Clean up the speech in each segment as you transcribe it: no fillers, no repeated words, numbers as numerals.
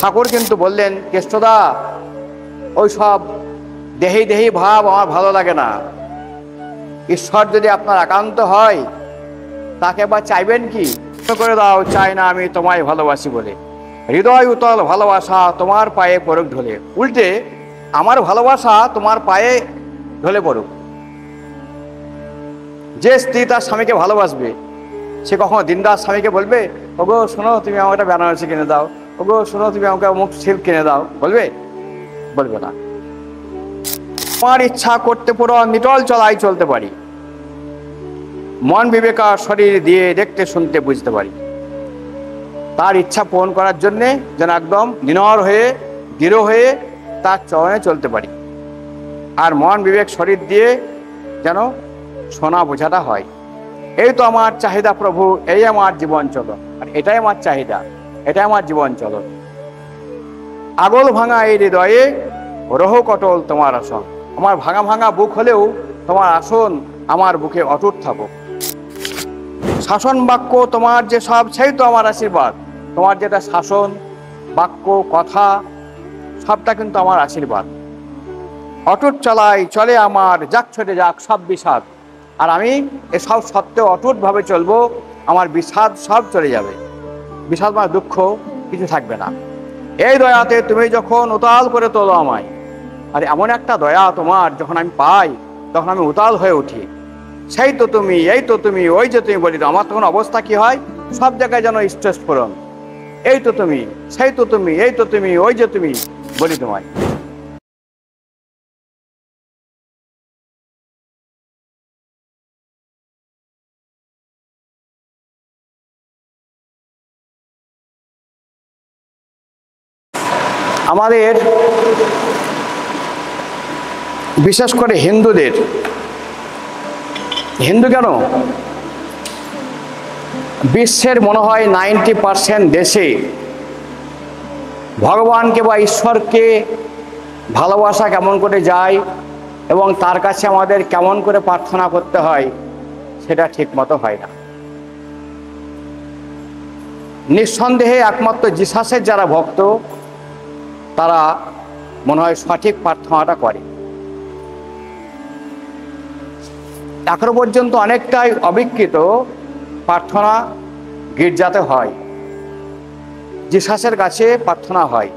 ঠাকুর কিন্তু বললেন, কেষ্টদা ওই সব দেহি দেহি ভাব আমার ভালো লাগে না। ঈশ্বর যদি আপনার একান্ত হয় তাকে বা চাইবেন কি? করে দাও, চাই না আমি তোমায় ভালোবাসি বলে। হৃদয় উতল ভালোবাসা তোমার পায়ে পড়ুক ঢলে। উল্টে আমার ভালোবাসা তোমার পায়ে ঢলে পড়ুক। যে স্ত্রী তার স্বামীকে ভালোবাসবে সে কখনো দিনরাত স্বামীকে বলবে, ওগো শোনো তুমি আমাকে একটা বেনারসি কিনে দাও, ওগো শোনো তুমি আমাকে অমুক সিল্ক কিনে দাও? বলবে? বলবে না। আমার ইচ্ছা করতে পুরো নিটল চলাই চলতে পারি, মন বিবেকা শরীর দিয়ে দেখতে শুনতে বুঝতে পারি। তার ইচ্ছা পূরণ করার জন্যে যেন একদম নিনড় হয়ে দৃঢ় হয়ে তার চরণে চলতে পারি, আর মন বিবেক শরীর দিয়ে যেন শোনা বোঝাটা হয়। এই তো আমার চাহিদা প্রভু, এই আমার জীবন চলন, আর এটাই আমার চাহিদা, এটাই আমার জীবন চলন। আগল ভাঙা এই হৃদয়ে রহ কটল তোমার আসন। আমার ভাঙা ভাঙা বুক হলেও তোমার আসন আমার বুকে অটুট থাকুক। শাসন বাক্য তোমার যে সব, সেই তো আমার আশীর্বাদ। তোমার যেটা শাসন বাক্য কথা সবটা কিন্তু আমার আশীর্বাদ। অটুট চলাই চলে আমার, যাক ছোটে যাক সব বিষাদ। আর আমি এসব সত্ত্বেও অটুটভাবে চলবো, আমার বিষাদ সব চলে যাবে। বিষাদ মানে দুঃখ কিছু থাকবে না। এই দয়াতে তুমি যখন উতাল করে তোলো আমায়, আর এমন একটা দয়া তোমার যখন আমি পাই তখন আমি উতাল হয়ে উঠি। সেই তো তুমি, এই তো তুমি, ওই যে তুমি বলি। আমার তখন অবস্থা কি হয়? সব জায়গায় যেন স্ট্রেস পূরণ। এই তো তুমি, সেই তো তুমি, এই তো তুমি, ওই যে তুমি বলি তোমায়। আমাদের বিশেষ করে হিন্দুদের, হিন্দু কেন, বিশ্বের মনে হয় 90% দেশে ভগবানকে বা ঈশ্বরকে ভালোবাসা কেমন করে যায় এবং তার কাছে আমাদের কেমন করে প্রার্থনা করতে হয় সেটা ঠিক মতো হয় না। নিঃসন্দেহে একমাত্র জিসাসের যারা ভক্ত তারা মনে হয় সঠিক প্রার্থনাটা করে। এখনো পর্যন্ত অনেকটাই অবিকৃত প্রার্থনা গির্জাতে হয়, জিসাসের কাছে প্রার্থনা হয়।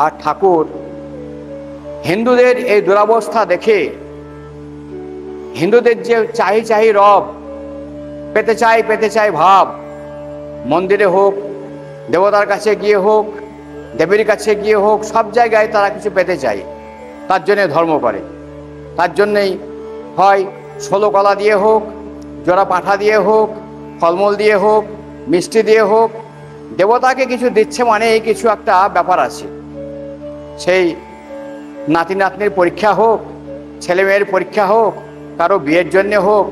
আর ঠাকুর হিন্দুদের এই দুরবস্থা দেখে, হিন্দুদের যে চাহি রব, পেতে চাই ভাব, মন্দিরে হোক, দেবতার কাছে গিয়ে হোক, দেবীর কাছে গিয়ে হোক, সব জায়গায় তারা কিছু পেতে চায়, তার জন্যে ধর্ম করে। তার জন্যেই হয় 16 কলা দিয়ে হোক, জোড়া পাঁঠা দিয়ে হোক, ফলমূল দিয়ে হোক, মিষ্টি দিয়ে হোক, দেবতাকে কিছু দিচ্ছে মানে এই কিছু একটা ব্যাপার আছে। সেই নাতি নাতনির পরীক্ষা হোক, ছেলে মেয়ের পরীক্ষা হোক, কারো বিয়ের জন্যে হোক,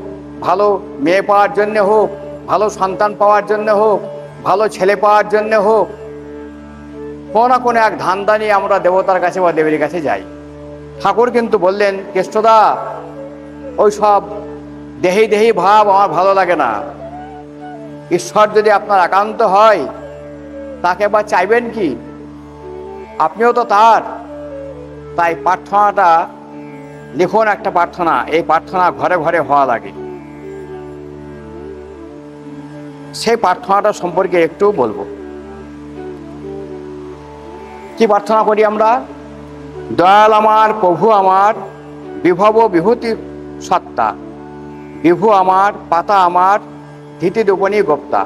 ভালো মেয়ে পাওয়ার জন্যে হোক, ভালো সন্তান পাওয়ার জন্যে হোক, ভালো ছেলে পাওয়ার জন্যে হোক, কোনো না কোনো এক ধান্দা নিয়ে আমরা দেবতার কাছে বা দেবীর কাছে যাই। ঠাকুর কিন্তু বললেন, কেষ্টদা ওই সব দেহি দেহি ভাব আমার ভালো লাগে না। ঈশ্বর যদি আপনার একান্ত হয় তাকে বা চাইবেন কি? আপনিও তো তার। তাই প্রার্থনাটা লিখুন, একটা প্রার্থনা। এই প্রার্থনা ঘরে ঘরে হওয়া লাগে। সেই প্রার্থনাটা সম্পর্কে একটু বলবো। কি প্রার্থনা করি আমরা? দয়াল আমার, প্রভু আমার, বিভব বিভূতি সত্তা, বিভু আমার, পাতা আমার, ধীতি দুপনী গোপ্তা।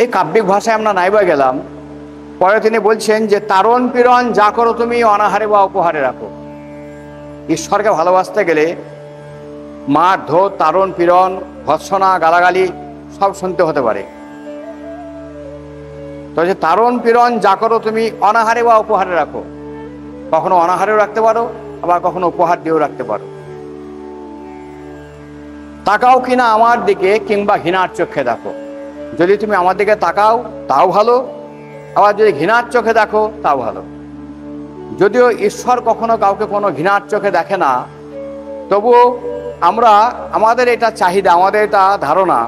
এই কাব্যিক ভাষায় আমরা নাইবা গেলাম। পরে তিনি বলছেন যে তারণ পীড়ন যা করো তুমি অনাহারে বা উপহারে রাখো। ঈশ্বরকে ভালোবাসতে গেলে মার ধোর, তারণ পীড়ন, ভৎসনা, গালাগালি সব শুনতে হতে পারে। তো যে তারণ পীড়ন যা করো তুমি অনাহারে বা উপহারে রাখো। কখনো অনাহারেও রাখতে পারো, আবার কখনো উপহার দিয়েও রাখতে পারো। তাকাও কিনা আমার দিকে, কিংবা ঘৃণার চোখে দেখো। যদি তুমি আমার দিকে তাকাও তাও ভালো, আবার যদি ঘৃণার চোখে দেখো তাও ভালো। যদিও ঈশ্বর কখনো কাউকে কোনো ঘৃণার চোখে দেখে না, তবুও আমরা আমাদের এটা চাহিদা, আমাদের এটা ধারণা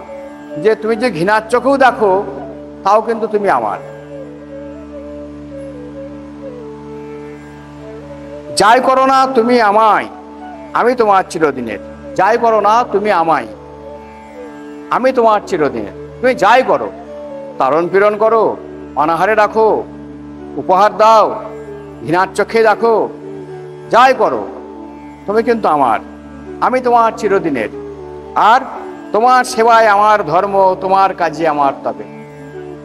যে তুমি যে ঘৃণার চোখেও দেখো, তাও কিন্তু তুমি আমার। যাই করো না তুমি আমায়, আমি তোমার চিরদিনের। যাই করো না তুমি আমায়, আমি তোমার চিরদিনের। তুমি যাই করো, তাড়ন পীড়ন করো, অনাহারে রাখো, উপহার দাও, ঘৃণার চোখে দেখো, যাই করো, তুমি কিন্তু আমার, আমি তোমার চিরদিনের। আর তোমার সেবায় আমার ধর্ম, তোমার কাজে আমার তবে।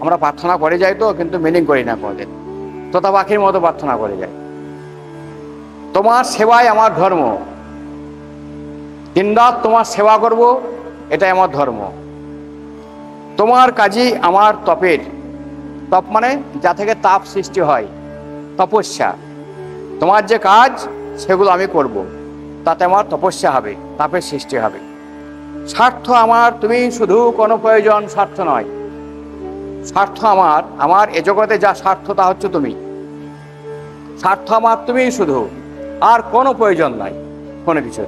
আমরা প্রার্থনা করে যাই তো, কিন্তু মিনিং করি না কোনোদিন, তোতা পাখির মতো প্রার্থনা করে যাই। তোমার সেবায় আমার ধর্ম, দিনরাত তোমার সেবা করব, এটাই আমার ধর্ম। তোমার কাজই আমার তপের। তপ মানে যা থেকে তাপ সৃষ্টি হয়, তপস্যা। তোমার যে কাজ সেগুলো আমি করব, তাতে আমার তপস্যা হবে, তাপের সৃষ্টি হবে। স্বার্থ আমার তুমি শুধু, কোনো প্রয়োজন স্বার্থ নয়। স্বার্থ আমার, আমার এ জগতে যা স্বার্থ তা হচ্ছে তুমি। স্বার্থ আমার তুমি শুধু, আর কোনো প্রয়োজন নাই কোনো কিছু।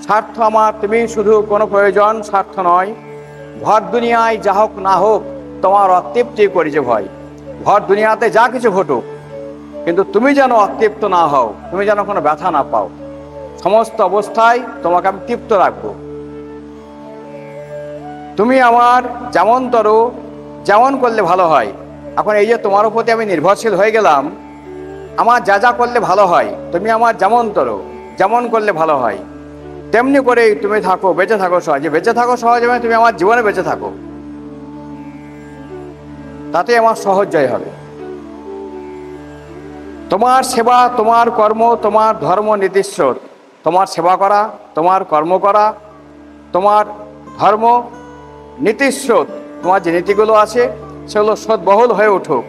স্বার্থ আমার তুমি শুধু, কোনো প্রয়োজন স্বার্থ নয়। ভর দুনিয়ায় যা হোক না হোক, তোমার অতৃপ্তি করি যে ভয়। ভর দুনিয়াতে যা কিছু ঘটুক, কিন্তু তুমি যেন অতৃপ্ত না হও, তুমি যেন কোনো ব্যথা না পাও। সমস্ত অবস্থায় তোমাকে আমি তৃপ্ত রাখবো। তুমি আমার যেমন তরো, যেমন করলে ভালো হয়। এখন এই যে তোমার প্রতি আমি নির্ভরশীল হয়ে গেলাম, আমার যা যা করলে ভালো হয়, তুমি আমার যেমন তরো, যেমন করলে ভালো হয়, তেমনি করেই তুমি থাকো, বেঁচে থাকো সহজে। বেঁচে থাকো সহজে মানে তুমি আমার জীবনে বেঁচে থাকো, তাতে আমার সহজ জয় হবে। তোমার সেবা, তোমার কর্ম, তোমার ধর্ম নীতিস্রোত। তোমার সেবা করা, তোমার কর্ম করা, তোমার ধর্ম নীতিস্রোত। তোমার যে নীতিগুলো আছে সেগুলো স্রোতবহুল হয়ে উঠুক।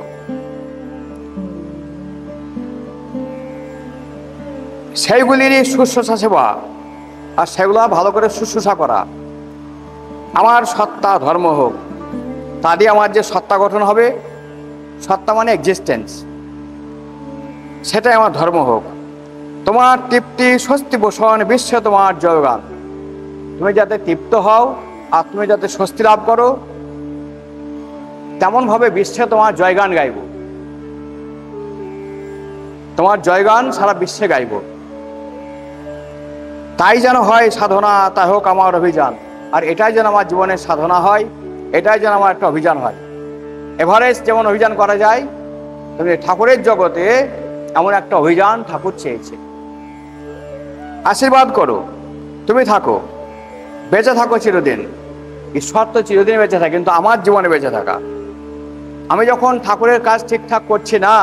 সেইগুলিরই শুশ্রূষা সেবা, আর সেগুলো ভালো করে শুশ্রূষা করা। আমার সত্তা ধর্ম হোক, তা দিয়ে আমার যে সত্তা গঠন হবে, সত্তা মানে এক্সিস্টেন্স, সেটাই আমার ধর্ম হোক। তোমার তৃপ্তি স্বস্তি পোষণ বিশ্বে তোমার জয়গান। তুমি যাতে তৃপ্ত হও আর তুমি যাতে স্বস্তি লাভ করো, তেমনভাবে বিশ্বে তোমার জয়গান গাইব। তোমার জয়গান সারা বিশ্বে গাইব। তাই যেন হয় সাধনা, তাই হোক আমার অভিযান। আর এটাই যেন আমার জীবনের সাধনা হয়, এটাই যেন আমার একটা অভিযান হয়। এভারেস্ট যেমন অভিযান করা যায়, তুমি ঠাকুরের জগতে এমন একটা অভিযান ঠাকুর চেয়েছে। আশীর্বাদ করো, তুমি থাকো, বেঁচে থাকো চিরদিন। ঈশ্বর তো চিরদিন বেঁচে থাকে, কিন্তু আমার জীবনে বেঁচে থাকা। আমি যখন ঠাকুরের কাজ ঠিকঠাক করছি না,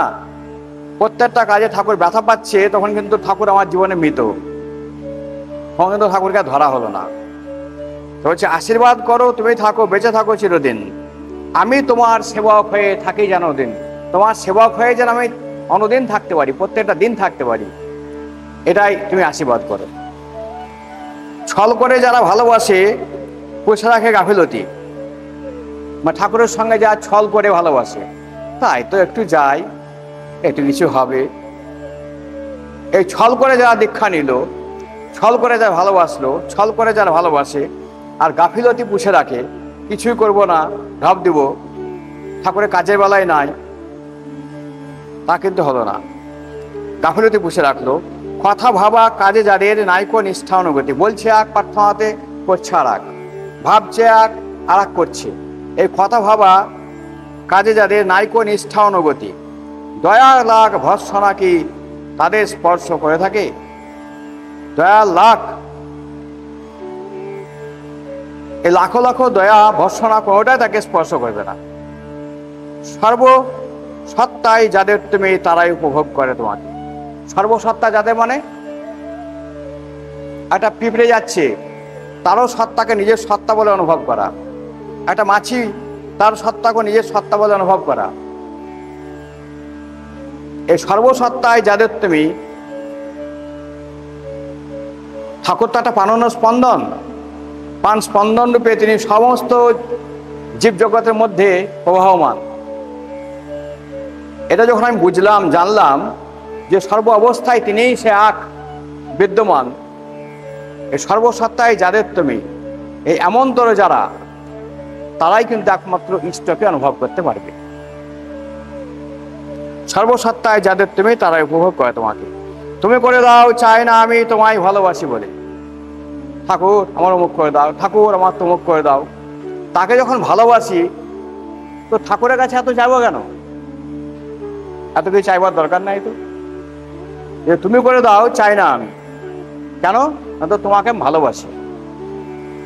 প্রত্যেকটা কাজে ঠাকুর ব্যথা পাচ্ছে, তখন কিন্তু ঠাকুর আমার জীবনে মৃত, তখন কিন্তু ঠাকুরকে ধরা হলো না। তো হচ্ছে আশীর্বাদ করো, তুমি থাকো, বেঁচে থাকো চিরদিন। আমি তোমার সেবক হয়ে থাকি যেন দিন। তোমার সেবক হয়ে যেন আমি অনুদিন থাকতে পারি, প্রত্যেকটা দিন থাকতে পারি, এটাই তুমি আশীর্বাদ করো। ছল করে যারা ভালোবাসে, পুষে রাখে গাফিলতি। ঠাকুরের সঙ্গে যা ছল করে ভালোবাসে, তাই তো একটু যাই, একটু কিছু হবে। এই ছল করে যারা দীক্ষা নিল, ছল করে যারা ভালোবাসলো, ছল করে যারা ভালোবাসে আর গাফিলতি পুষে রাখে, কিছুই করব না, ঢপ দিব, ঠাকুরের কাজের বেলায় নাই, তা কিন্তু হলো না। গাফিলতি পুষে রাখলো। কথা ভাবা কাজে যাদের নাইকো নিষ্ঠা অনুগতি। বলছে এক, প্রার্থনাতে করছে আর এক, ভাবছে এক আর এক করছে। এই কথা ভাবা কাজে যাদের নাইকো নিষ্ঠা অনুগতি, দয়ার লাখ ভর্ৎসনা কি তাদের স্পর্শ করে থাকে? দয়ার লাখ, এই লাখো লাখো দয়া ভর্ৎসনা কোনোটাই তাকে স্পর্শ করবে না। সর্বসত্তাই যাদের তুমি, তারাই উপভোগ করে তোমাকে। সর্বসত্তা যাদের মানে একটা পিঁপড়ে যাচ্ছে, তারও সত্তাকে নিজের সত্তা বলে অনুভব করা। একটা মাছি, তার সত্তাকে নিজের সত্তা বলে অনুভব করা। এই সর্বসত্তায় যাদের তুমি, ঠাকুর তো একটা প্রাণন স্পন্দন, প্রাণ স্পন্দন রূপে তিনি সমস্ত জীবজগতের মধ্যে প্রবাহমান। এটা যখন আমি বুঝলাম, জানলাম যে সর্ব অবস্থায় তিনিই সে এক বিদ্যমান, এই সর্বসত্তায় যাদের তুমি, এই এমনতর যারা তারাই কিন্তু একমাত্র ইষ্টকে অনুভব করতে পারবে। সর্বসত্তায় যাদের তুমি, তারাই উপভোগ করে তোমাকে। তুমি করে দাও চাই না আমি তোমায় ভালোবাসি বলে, ঠাকুর আমার অমুক করে দাও, ঠাকুর আমার তমুক করে দাও। তাকে যখন ভালোবাসি তো ঠাকুরের কাছে এত চাইবো কেন? এত কিছু চাইবার দরকার নাই তো। যে তুমি করে দাও চাই না আমি, কেন? না তো তোমাকে আমি ভালোবাসি,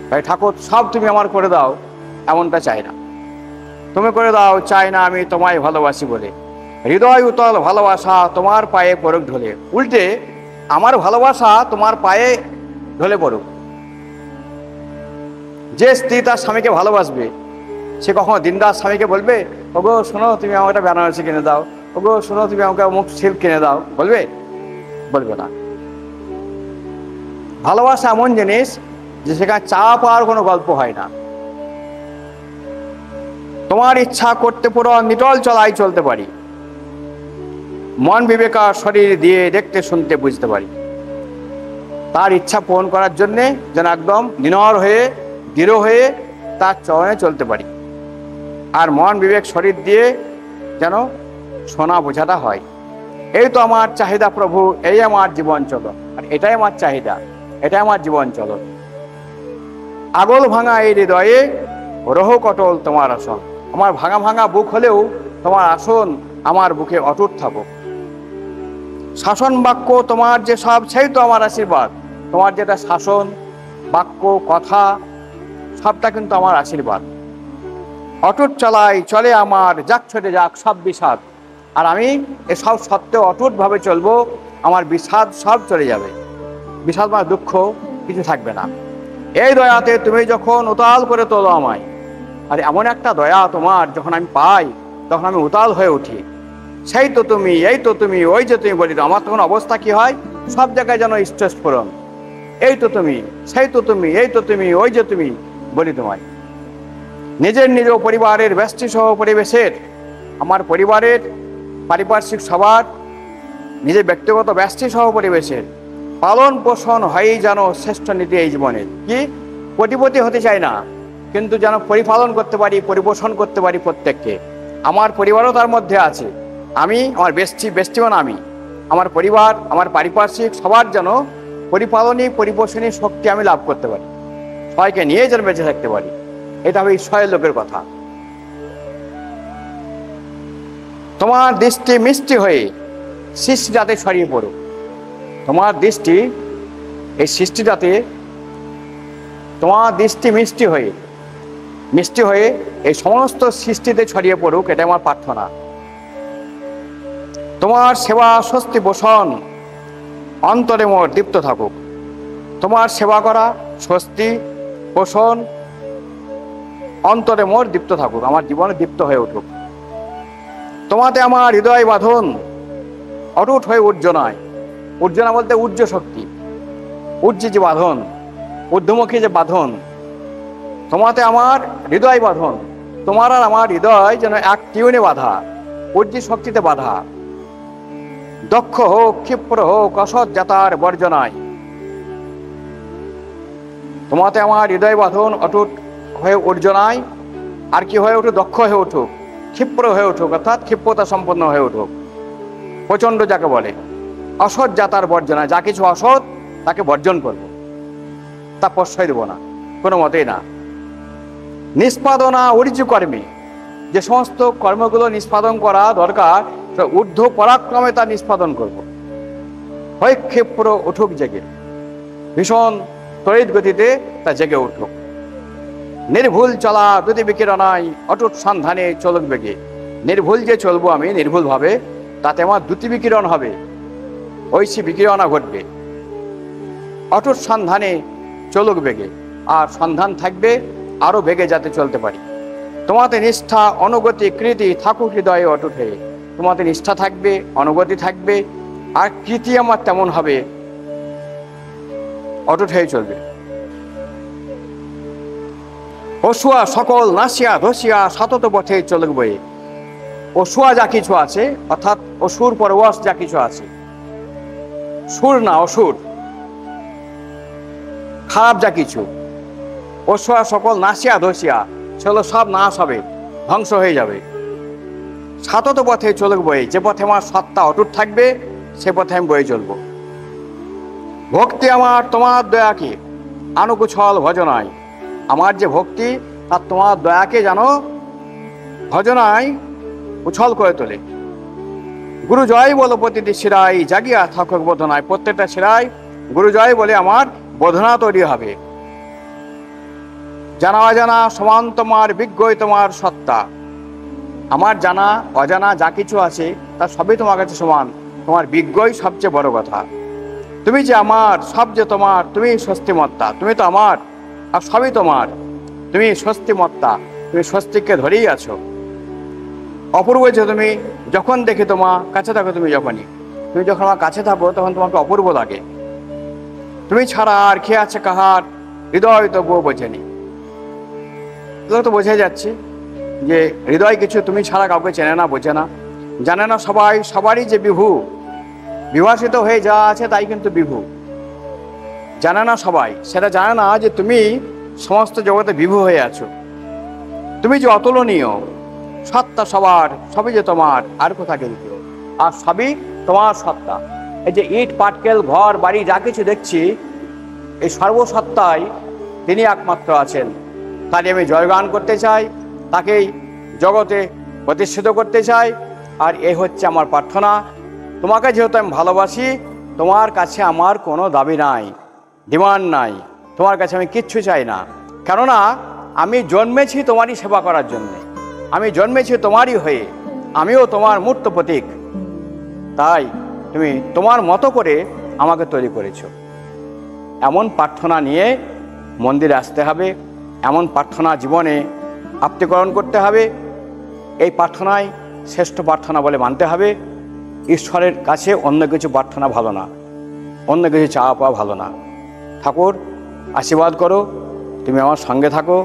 তাই ঠাকুর সব তুমি আমার করে দাও এমনটা চাই না। তুমি করে দাও চাই না আমি তোমায় ভালোবাসি বলে, হৃদয় উতল ভালোবাসা তোমার পায়ে পড়ুক ঢলে। উল্টে আমার ভালোবাসা তোমার পায়ে ঢলে পড়ুক। যে স্ত্রী তার স্বামীকে ভালোবাসবে সে কখনো দিনদার স্বামীকে বলবে ওগো শোনো তুমি আমাকে একটা বেনারসি কিনে দাও, ওগো শোনো তুমি আমাকে অমুক সিল্ক কিনে দাও, বলবে? বলবে না। ভালোবাসা এমন জিনিস যে সেখানে চা পাওয়ার কোনো গল্প হয় না। তোমার ইচ্ছা করতে পুরো নিটল চলাই চলতে পারি, মন বিবেকা শরীর দিয়ে দেখতে শুনতে বুঝতে পারি। তার ইচ্ছা পূরণ করার জন্যে যেন একদম নিনড় হয়ে দৃঢ় হয়ে তার চরণে চলতে পারি, আর মন বিবেক শরীর দিয়ে যেন শোনা বোঝাটা হয়। এই তো আমার চাহিদা প্রভু, এই আমার জীবন চলন, আর এটাই আমার চাহিদা, এটাই আমার জীবন চলন। আগল ভাঙা এই হৃদয়ে রহ কটল তোমার আসন। আমার ভাঙা ভাঙা বুক হলেও তোমার আসন আমার বুকে অটুট থাকুক। শাসন বাক্য তোমার যে সব, সেই তো আমার আশীর্বাদ। তোমার যেটা শাসন বাক্য কথা সবটা কিন্তু আমার আশীর্বাদ। অটুট চলাই চলে আমার, যাক ছোটে যাক সব বিষাদ। আর আমি এসব সত্ত্বেও অটুটভাবে চলবো, আমার বিষাদ সব চলে যাবে। বিষাদ বা দুঃখ কিছু থাকবে না। এই দয়াতে তুমি যখন উতাল করে তোলো আমায়, আর এমন একটা দয়া তোমার যখন আমি পাই তখন আমি উতাল হয়ে উঠি। সেই তো তুমি, এই তো তুমি, ওই যে তুমি বলি, আমার তখন অবস্থা কি হয়? সব জায়গায় যেন স্পোরণ, এই তো তুমি, সেই তো তুমি, এই তো তুমি, ওই যে তুমি বলি তোমায়। নিজের নিজ পরিবারের ব্যষ্টি সহ পরিবেশের, আমার পরিবারের পারিপার্শ্বিক সবার, নিজের ব্যক্তিগত ব্যষ্টি সহ পরিবেশের পালন পোষণ হয়েই যেন শ্রেষ্ঠ নীতি এই জীবনের। কি কোটিপতি হতে চাই না, কিন্তু যেন পরিপালন করতে পারি, পরিপোষণ করতে পারি প্রত্যেককে। আমার পরিবারও তার মধ্যে আছে, আমি আমার ব্যষ্টিমান আমি, আমার পরিবার, আমার পারিপার্শ্বিক সবার যেন পরিপালনী পরিপোষণী শক্তি আমি লাভ করতে পারি, সবাইকে নিয়ে যেন বেঁচে থাকতে পারি। এটা হবে ঈশ্বরের লোকের কথা। তোমার দৃষ্টি মিষ্টি হয়ে সৃষ্টিটাতে ছড়িয়ে পড়ুক। তোমার দৃষ্টি এই সৃষ্টিটাতে, তোমার দৃষ্টি মিষ্টি হয়ে এই সমস্ত সৃষ্টিতে ছড়িয়ে পড়ুক, এটা আমার প্রার্থনা। তোমার সেবা স্বস্তি পোষণ অন্তরে মোর দীপ্ত থাকুক। তোমার সেবা করা স্বস্তি পোষণ অন্তরে মোর দীপ্ত থাকুক, আমার জীবনে দীপ্ত হয়ে উঠুক। তোমাতে আমার হৃদয় বাঁধন অটুট হয়ে উর্জনায়। উর্জনা বলতে ঊর্জ শক্তি, ঊর্জি যে বাঁধন, ঊর্ধ্বমুখী যে বাঁধন। তোমাতে আমার হৃদয় বাঁধন, তোমার আর আমার হৃদয় যেন এক টিউনে বাঁধা, ঊর্জি শক্তিতে বাঁধা। দক্ষ হোক ক্ষিপ্র হোক অসৎ জাতার বর্জনায়। তোমাতে আমার হৃদয় বাঁধন অটুট হয়ে উর্জনায়, আর কি হয়ে উঠুক? দক্ষ হয়ে উঠুক, ক্ষিপ্র হয়ে উঠুক, অর্থাৎ ক্ষিপ্রতা সম্পন্ন হয়ে উঠুক। প্রচণ্ড যাকে বলে, অসৎ জাতার বর্জনায়, যা কিছু অসৎ তাকে বর্জন করবো, তা প্রশ্রয় দেবো না কোনো মতেই না। নিষ্পাদনা ঊর্জি কর্মী, যে সমস্ত কর্মগুলো নিষ্পাদন করা দরকার ঊর্ধ্ব পরাক্রমে তা নিষ্পাদন করব। হয় ক্ষিপ্র উঠুক জেগে, ভীষণ তড়িৎ গতিতে তা জেগে উঠুক। নির্ভুল চলা দ্যুতি বিকিরণায় অটুট সন্ধানে চলুক বেগে। নির্ভুল যে চলবো আমি নির্ভুলভাবে, তাতে আমার দ্যুতি বিকিরণ হবে, ঐশী বিকিরণা ঘটবে। অটুট সন্ধানে চলুক বেগে, আর সন্ধান থাকবে আরো বেগে যাতে চলতে পারি। তোমাতে নিষ্ঠা অনুগতি কৃতি থাকুক হৃদয়ে অটুট হয়ে। তোমাতে নিষ্ঠা থাকবে, অনুগতি থাকবে, আর কৃতি আমার তেমন হবে, অটুট হয়ে চলবে। অসুয়া সকল নাসিয়া ধসিয়া সতত পথে চলুক বয়ে। অসুয়া যা কিছু আছে, অর্থাৎ অসুর পরবশ যা কিছু আছে, সুর না অসুর, খারাপ যা কিছু, অসুয়া সকল নাসিয়া ধসিয়া সেগুলো সব নাশ হবে, ধ্বংস হয়ে যাবে। সাতত পথে চলব বয়ে, যে পথে আমার সত্তা অটুট থাকবে সে পথে আমি বয়ে চলব। ভক্তি আমার তোমার দয়াকে আনুকুছল ভজনায়, আমার যে ভক্তি আর তোমার দয়াকে জানো ভজনায় উছল করে তোলে। গুরু জয় বলো প্রতিটি শিরায়, জাগিয়া থাকুক বোধনায়, প্রত্যেকটা শিরায় গুরু জয় বলে আমার বোধনা তৈরি হবে। জানা অজানা সমান তোমার, বিজ্ঞই তোমার সত্তা, আমার জানা অজানা যা কিছু আছে তা সবই তোমার কাছে সমান, তোমার বিজ্ঞই সবচেয়ে বড় কথা। তুমি যে আমার, সব যে তোমার, তুমি স্বস্তিমত্তা, তুমি তো আমার আর সবই তোমার, তুমি স্বস্তিমত্তা, তুমি স্বস্তিককে ধরেই আছো। অপূর্ব যে তুমি, যখন দেখি তোমার কাছে থাকো, তুমি যখন আমার কাছে থাকো তখন তোমাকে অপূর্ব লাগে। তুমি ছাড়া আর খেয়ে আছে কাহার, হৃদয় তবুও বোঝেনি। এগুলো তো বোঝা যাচ্ছে যে হৃদয় কিছু তুমি ছাড়া কাউকে চেনে না, বোঝে না, জানে না সবাই, সবারই যে বিভু, বিভাসিত হয়ে যা আছে তাই কিন্তু বিভু, জানে না সবাই। সেটা জানে না যে তুমি সমস্ত জগতে বিভু হয়ে আছো। তুমি যে অতুলনীয়, সত্তা সবার, সবই যে তোমার, আর কোথা কিন্তু, আর সবই তোমার সত্তা। এই যে ইট পাটকেল ঘর বাড়ি যা কিছু দেখছি, এই সর্বসত্তায় তিনি একমাত্র আছেন। তাই আমি জয়গান করতে চাই, তাকেই জগতে প্রতিষ্ঠিত করতে চাই। আর এ হচ্ছে আমার প্রার্থনা। তোমাকে যেহেতু আমি ভালোবাসি, তোমার কাছে আমার কোনো দাবি নাই, ডিমান্ড নাই, তোমার কাছে আমি কিচ্ছু চাই না। কেননা আমি জন্মেছি তোমারই সেবা করার জন্যে, আমি জন্মেছি তোমারই হয়ে, আমিও তোমার মূর্ত প্রতীক। তাই তুমি তোমার মতো করে আমাকে তৈরি করেছো। এমন প্রার্থনা নিয়ে মন্দিরে আসতে হবে, এমন প্রার্থনা জীবনে আত্মীকরণ করতে হবে। এই প্রার্থনাই শ্রেষ্ঠ প্রার্থনা বলে মানতে হবে। ঈশ্বরের কাছে অন্য কিছু প্রার্থনা ভালো না, অন্য কিছু চাওয়া পাওয়া ভালো না। ঠাকুর আশীর্বাদ করো, তুমি আমার সঙ্গে থাকো,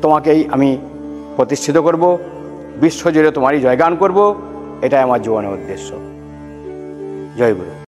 তোমাকেই আমি প্রতিষ্ঠিত করব, বিশ্বজুড়ে তোমারই জয়গান করব, এটাই আমার জীবনের উদ্দেশ্য। জয় গুরু।